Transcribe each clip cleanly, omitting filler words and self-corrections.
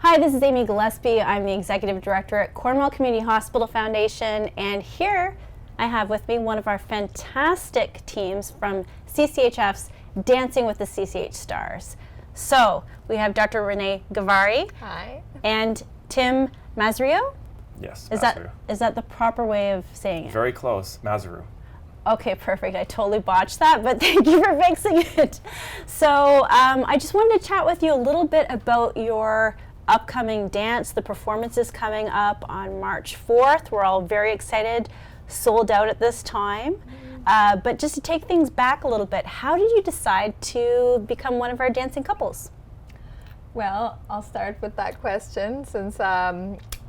Hi, this is Amy Gillespie. I'm the Executive Director at Cornwall Community Hospital Foundation, and here I have with me one of our fantastic teams from CCHF's Dancing with the CCH Stars. So, we have Dr. Renee Givari. Hi. And Tim Mazario? Yes, Is that the proper way of saying it? very close, Mazaru. Okay, perfect. I totally botched that, but thank you for fixing it. So I just wanted to chat with you a little bit about your upcoming dance. The performance is coming up on March 4th. We're all very excited, sold out at this time. But just to take things back a little bit, how did you decide to become one of our dancing couples? Well, I'll start with that question since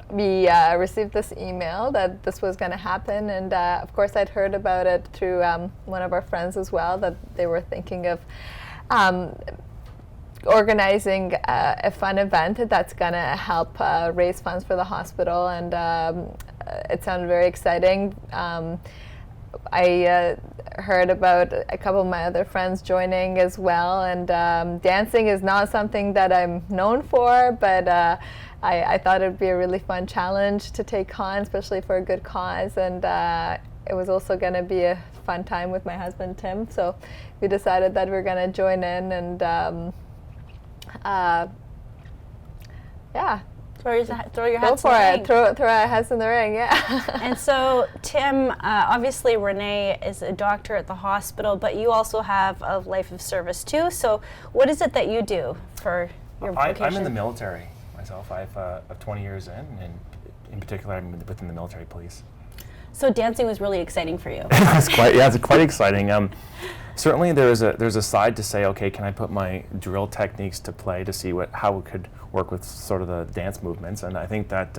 we received this email that this was going to happen, and of course I'd heard about it through one of our friends as well, that they were thinking of organizing a fun event that's going to help raise funds for the hospital, and it sounded very exciting. I heard about a couple of my other friends joining as well, and dancing is not something that I'm known for, but I thought it would be a really fun challenge to take on, especially for a good cause, and it was also going to be a fun time with my husband Tim, so we decided that we're going to join in and yeah. Throw your hats Go in the for ring. it. Throw our hats in the ring, yeah. And so, Tim, obviously Renee is a doctor at the hospital, but you also have a life of service too. So what is it that you do for your vocation? I'm in the military myself. I've 20 years in in particular I'm within the military police. So dancing was really exciting for you. It's quite exciting. Certainly there's a side to say, okay, can I put my drill techniques to play to see how it could work with sort of the dance movements, and I think that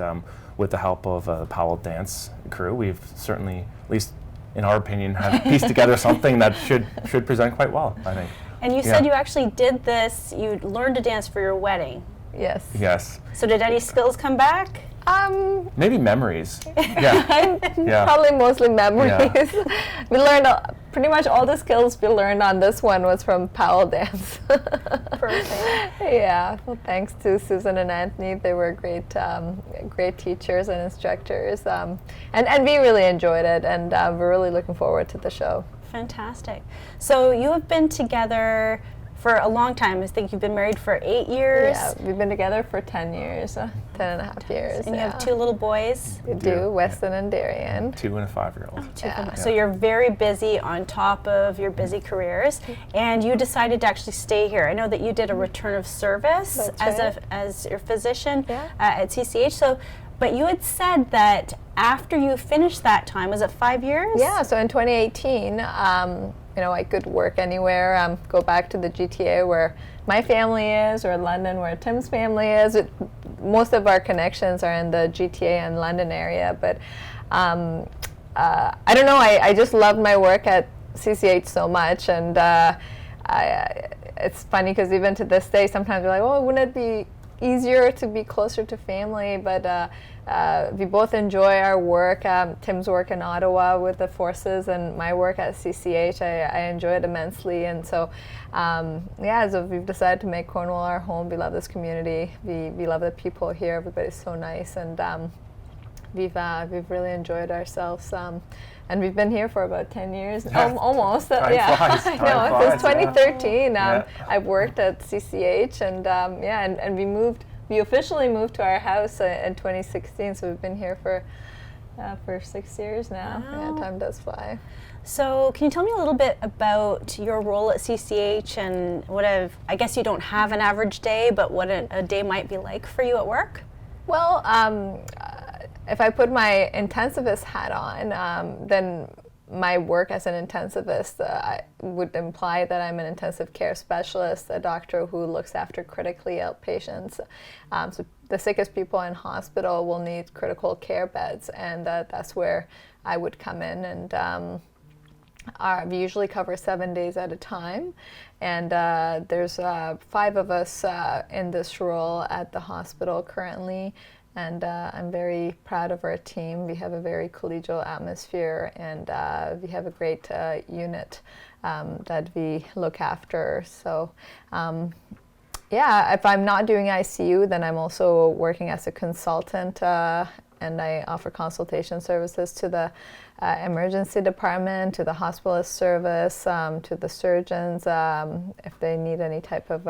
with the help of the Powell dance crew, we've certainly, at least in our opinion, have pieced together something that should present quite well, I think. And you said you actually did this, you learned to dance for your wedding. Yes. Yes. So did any skills come back? Maybe memories. Yeah. Probably mostly memories. Yeah. We learned pretty much all the skills we learned on this one was from Powell dance. Perfect. Yeah. Well, thanks to Susan and Anthony. They were great teachers and instructors, and we really enjoyed it, and we're really looking forward to the show. Fantastic. So you have been together for a long time. I think you've been married for 8 years. Yeah, we've been together for 10 years, 10 and a half years. And you have 2 little boys. We do, Weston and Darian. 2 and a 5-year-old. So you're very busy on top of your busy careers, and you decided to actually stay here. I know that you did a return of service as your physician at CCH. So, but you had said that after you finished that time, was it 5 years? Yeah. So in 2018. I could work anywhere, go back to the GTA where my family is, or London where Tim's family is. Most of our connections are in the GTA and London area, but I don't know, I just loved my work at CCH so much, and it's funny because even to this day, sometimes we're like, oh, wouldn't it be easier to be closer to family, but we both enjoy our work. Tim's work in Ottawa with the forces, and my work at CCH, I enjoy it immensely, and so so we've decided to make Cornwall our home. We love this community. We love the people here. Everybody's so nice, and we've really enjoyed ourselves. And we've been here for about 10 years, almost. Time flies. I know. Since 2013, Yeah. I've worked at CCH, and and we officially moved to our house in 2016. So we've been here for 6 years now. Wow. Yeah, time does fly. So can you tell me a little bit about your role at CCH and I guess you don't have an average day, but what a day might be like for you at work? Well, if I put my intensivist hat on, then my work as an intensivist would imply that I'm an intensive care specialist, a doctor who looks after critically ill patients. So the sickest people in hospital will need critical care beds, and that's where I would come in. And we usually cover 7 days at a time, and there's 5 of us in this role at the hospital currently. And I'm very proud of our team. We have a very collegial atmosphere, and we have a great unit that we look after. So Yeah, if I'm not doing ICU, then I'm also working as a consultant, and I offer consultation services to the emergency department, to the hospitalist service, to the surgeons, if they need any type of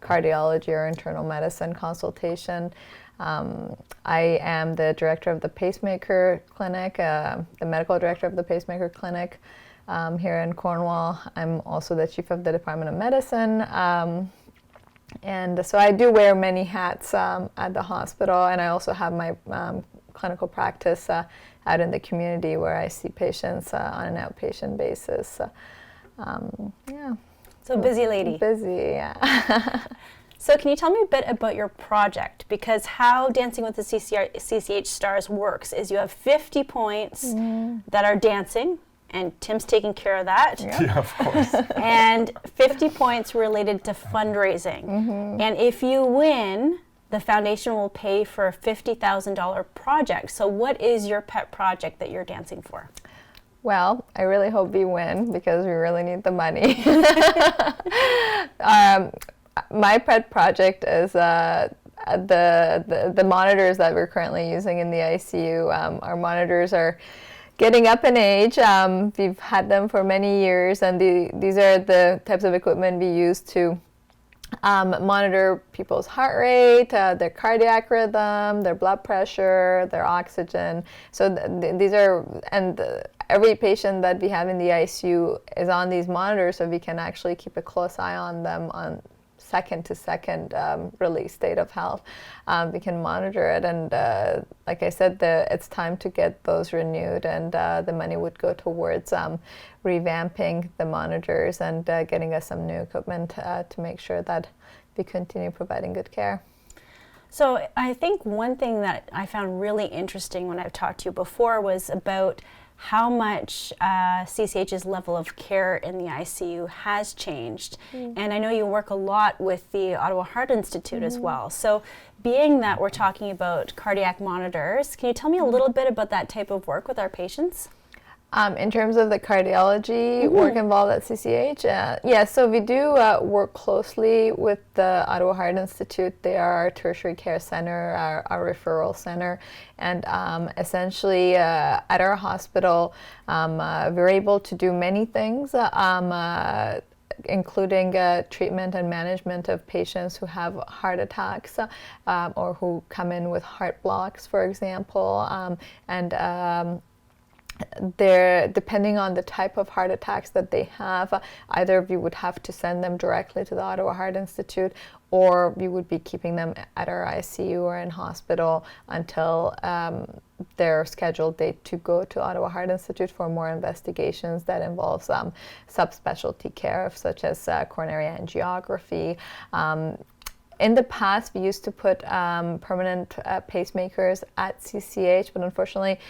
cardiology or internal medicine consultation. I am the director of the pacemaker clinic, the medical director of the pacemaker clinic here in Cornwall. I'm also the chief of the Department of Medicine. And so I do wear many hats at the hospital, and I also have my clinical practice out in the community where I see patients on an outpatient basis. Yeah. So busy lady. Busy, yeah. So can you tell me a bit about your project? Because how Dancing with the CCH Stars works is you have 50 points that are dancing, and Tim's taking care of that. Yep. Yeah, of course. And 50 points related to fundraising. And if you win, the foundation will pay for a $50,000 project. So what is your pet project that you're dancing for? Well, I really hope we win because we really need the money. My pet project is the monitors that we're currently using in the ICU. Our monitors are getting up in age. We've had them for many years, and these are the types of equipment we use to monitor people's heart rate, their cardiac rhythm, their blood pressure, their oxygen. So these are, and every patient that we have in the ICU is on these monitors, so we can actually keep a close eye on them on second to second release state of health. We can monitor it, and like I said, it's time to get those renewed, and the money would go towards revamping the monitors and getting us some new equipment to make sure that we continue providing good care. So I think one thing that I found really interesting when I've talked to you before was about how much CCH's level of care in the ICU has changed. And I know you work a lot with the Ottawa Heart Institute as well. So being that we're talking about cardiac monitors, can you tell me a little bit about that type of work with our patients? In terms of the cardiology work involved at CCH, yeah, so we do work closely with the Ottawa Heart Institute. They are our tertiary care center, our referral center, and essentially at our hospital, we're able to do many things, including treatment and management of patients who have heart attacks or who come in with heart blocks, for example, and depending on the type of heart attacks that they have, either we would have to send them directly to the Ottawa Heart Institute, or we would be keeping them at our ICU or in hospital until their scheduled date to go to Ottawa Heart Institute for more investigations that involves subspecialty care, such as coronary angiography. In the past, we used to put permanent pacemakers at CCH, but unfortunately,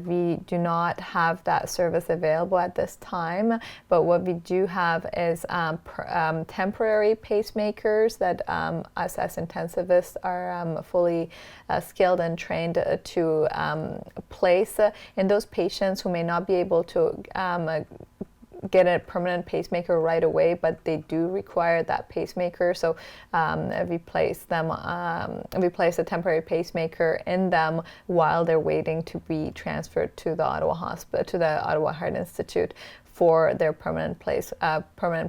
we do not have that service available at this time. But what we do have is temporary pacemakers that us as intensivists are fully skilled and trained to place in those patients who may not be able to get a permanent pacemaker right away, but they do require that pacemaker. So we place a temporary pacemaker in them while they're waiting to be transferred to the Ottawa Hospital, to the Ottawa Heart Institute for their permanent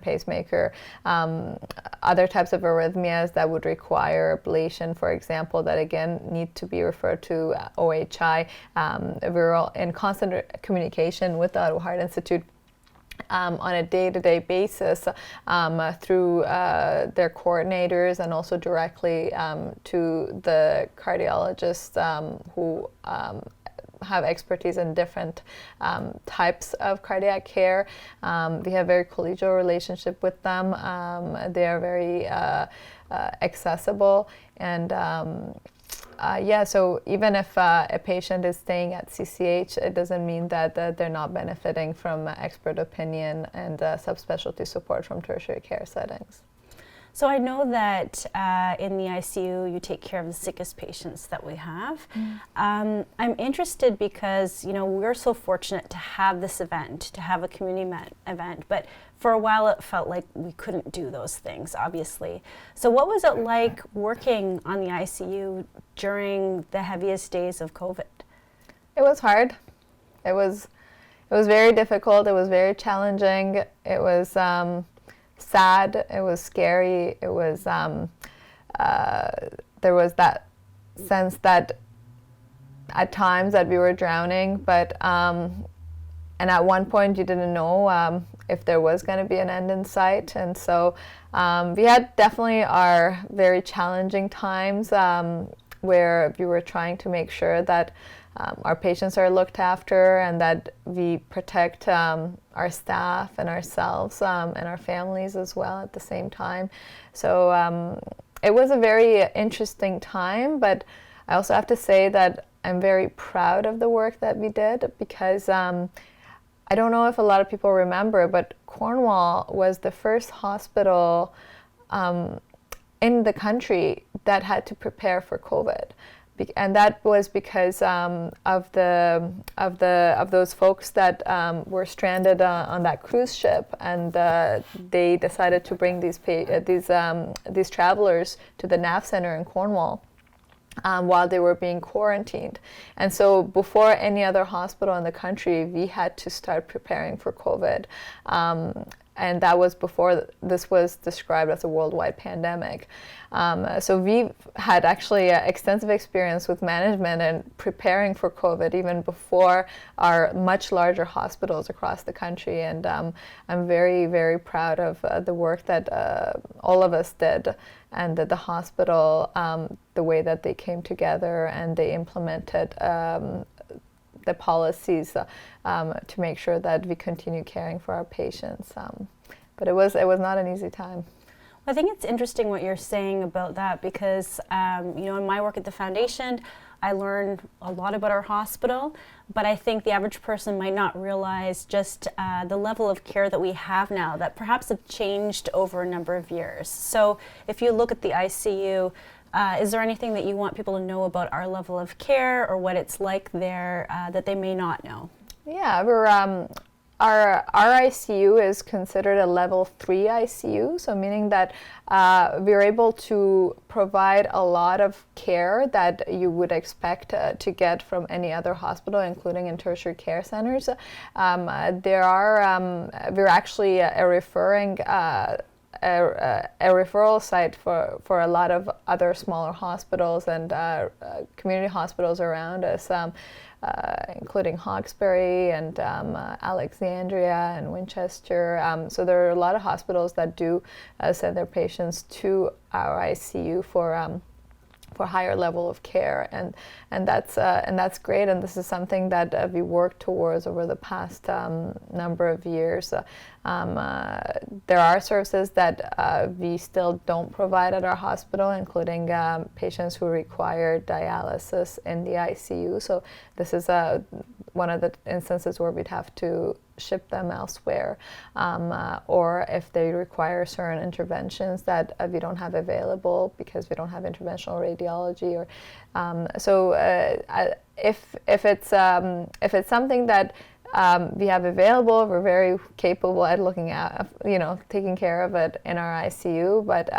pacemaker. Other types of arrhythmias that would require ablation, for example, that again need to be referred to OHI. We're all in constant communication with the Ottawa Heart Institute on a day-to-day basis through their coordinators, and also directly to the cardiologists who have expertise in different types of cardiac care. We have a very collegial relationship with them. They are very accessible, and yeah, so even if a patient is staying at CCH, it doesn't mean that they're not benefiting from expert opinion and subspecialty support from tertiary care settings. So I know that in the ICU you take care of the sickest patients that we have. I'm interested because we're so fortunate to have this event, to have a community event, but for a while it felt like we couldn't do those things, obviously. So what was it like working on the ICU during the heaviest days of COVID? It was hard. It was very difficult. It was very challenging. It was sad. It was scary. It was there was that sense that at times that we were drowning, but and at one point you didn't know if there was going to be an end in sight. And so we had definitely our very challenging times where we were trying to make sure that our patients are looked after and that we protect our staff and ourselves and our families as well at the same time. So it was a very interesting time, but I also have to say that I'm very proud of the work that we did because I don't know if a lot of people remember, but Cornwall was the first hospital in the country that had to prepare for COVID. And that was because of those folks that were stranded on that cruise ship, and they decided to bring these travelers to the NAV Center in Cornwall while they were being quarantined. And so before any other hospital in the country, we had to start preparing for COVID. And that was before this was described as a worldwide pandemic. So we've had actually extensive experience with management and preparing for COVID even before our much larger hospitals across the country. And I'm very, very proud of the work that all of us did, and that the hospital, the way that they came together and they implemented the policies to make sure that we continue caring for our patients. But it was not an easy time. I think it's interesting what you're saying about that because, in my work at the foundation, I learned a lot about our hospital, but I think the average person might not realize just the level of care that we have now that perhaps have changed over a number of years. So if you look at the ICU, is there anything that you want people to know about our level of care or what it's like there that they may not know? Yeah, our ICU is considered a level 3 ICU, so meaning that we're able to provide a lot of care that you would expect to get from any other hospital, including in tertiary care centers. We're actually a referral site for a lot of other smaller hospitals and community hospitals around us, including Hawkesbury and Alexandria and Winchester. So there are a lot of hospitals that do send their patients to our ICU for higher level of care, and that's great. And this is something that we worked towards over the past number of years. There are services that we still don't provide at our hospital, including patients who require dialysis in the ICU. So this is one of the instances where we'd have to ship them elsewhere, or if they require certain interventions that we don't have available because we don't have interventional radiology, or if it's something that we have available, we're very capable at looking at, taking care of it in our ICU. But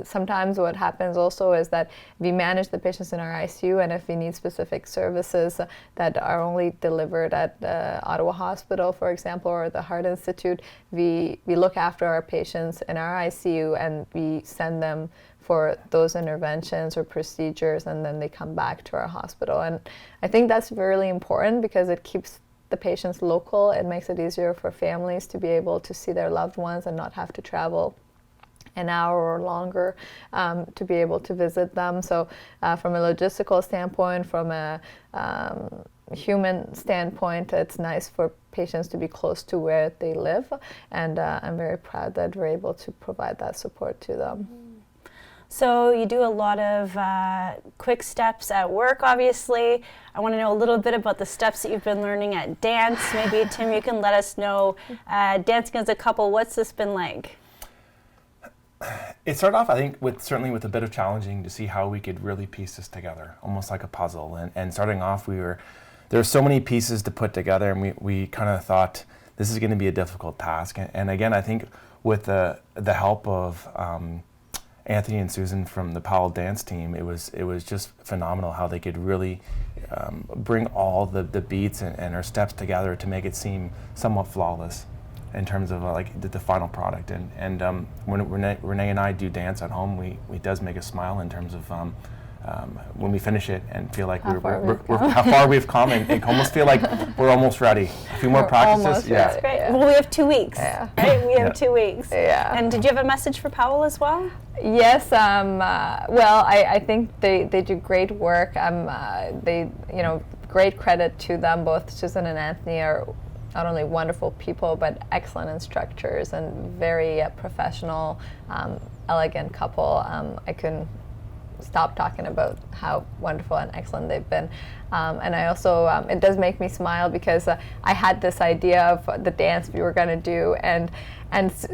sometimes what happens also is that we manage the patients in our ICU, and if we need specific services that are only delivered at Ottawa Hospital, for example, or the Heart Institute, we look after our patients in our ICU and we send them for those interventions or procedures, and then they come back to our hospital. And I think that's really important because it keeps the patients local. It makes it easier for families to be able to see their loved ones and not have to travel an hour or longer to be able to visit them. So from a logistical standpoint, from a human standpoint, it's nice for patients to be close to where they live, and I'm very proud that we're able to provide that support to them. So you do a lot of quick steps at work, obviously. I want to know a little bit about the steps that you've been learning at dance. Maybe, Tim, you can let us know, dancing as a couple, what's this been like? It started off, I think, certainly with a bit of challenging to see how we could really piece this together, almost like a puzzle. And starting off, there were so many pieces to put together, and we kind of thought this is going to be a difficult task. And again, I think with the help of Anthony and Susan from the Powell dance team, it was just phenomenal how they could really bring all the beats and our steps together to make it seem somewhat flawless in terms of like the final product. And when Renee and I do dance at home, it does make us smile in terms of when we finish it and feel like how far we've come and almost feel like we're almost ready. A few more practices. Yeah. That's great. Well, we have 2 weeks. Yeah. Right? We have 2 weeks. Yeah. And did you have a message for Powell as well? Yes. Well, I think they do great work. Great credit to them. Both Susan and Anthony are not only wonderful people, but excellent instructors and very professional, elegant couple. I couldn't stop talking about how wonderful and excellent they've been. And I also, it does make me smile because I had this idea of the dance we were going to do, and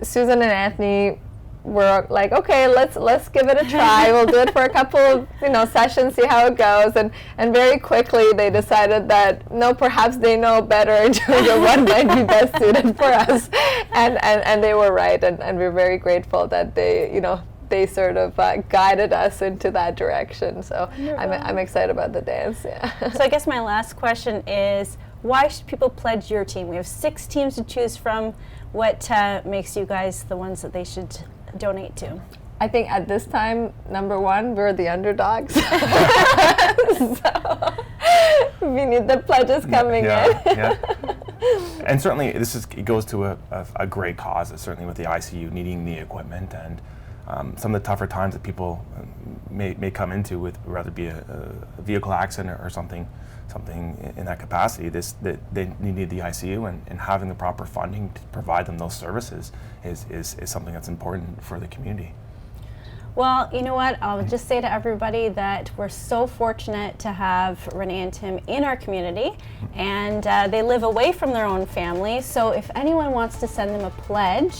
Susan and Anthony were like, okay, let's give it a try. We'll do it for a couple of sessions, see how it goes. And very quickly they decided that no, perhaps they know better in terms of what might be best suited for us. And they were right, and we're very grateful that they sort of guided us into that direction. So I'm excited about the dance. Yeah. So I guess my last question is, why should people pledge your team? We have 6 teams to choose from. What makes you guys the ones that they should donate to? I think at this time, number one, we're the underdogs. So we need the pledges coming in. Yeah. And certainly it goes to a great cause, certainly with the ICU needing the equipment and some of the tougher times that people may come into, with whether it be a vehicle accident or something in that capacity. That they need the ICU, and having the proper funding to provide them those services is something that's important for the community. Well, you know what? I'll just say to everybody that we're so fortunate to have Renee and Tim in our community, and they live away from their own family. So if anyone wants to send them a pledge,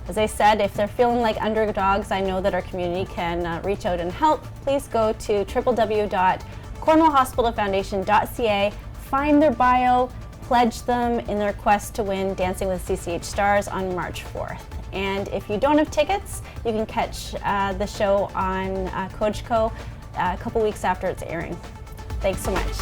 as I said, if they're feeling like underdogs, I know that our community can reach out and help. Please go to www.cornwallhospitalfoundation.ca, find their bio, pledge them in their quest to win Dancing with CCH Stars on March 4th. And if you don't have tickets, you can catch the show on Coachco a couple weeks after it's airing. Thanks so much.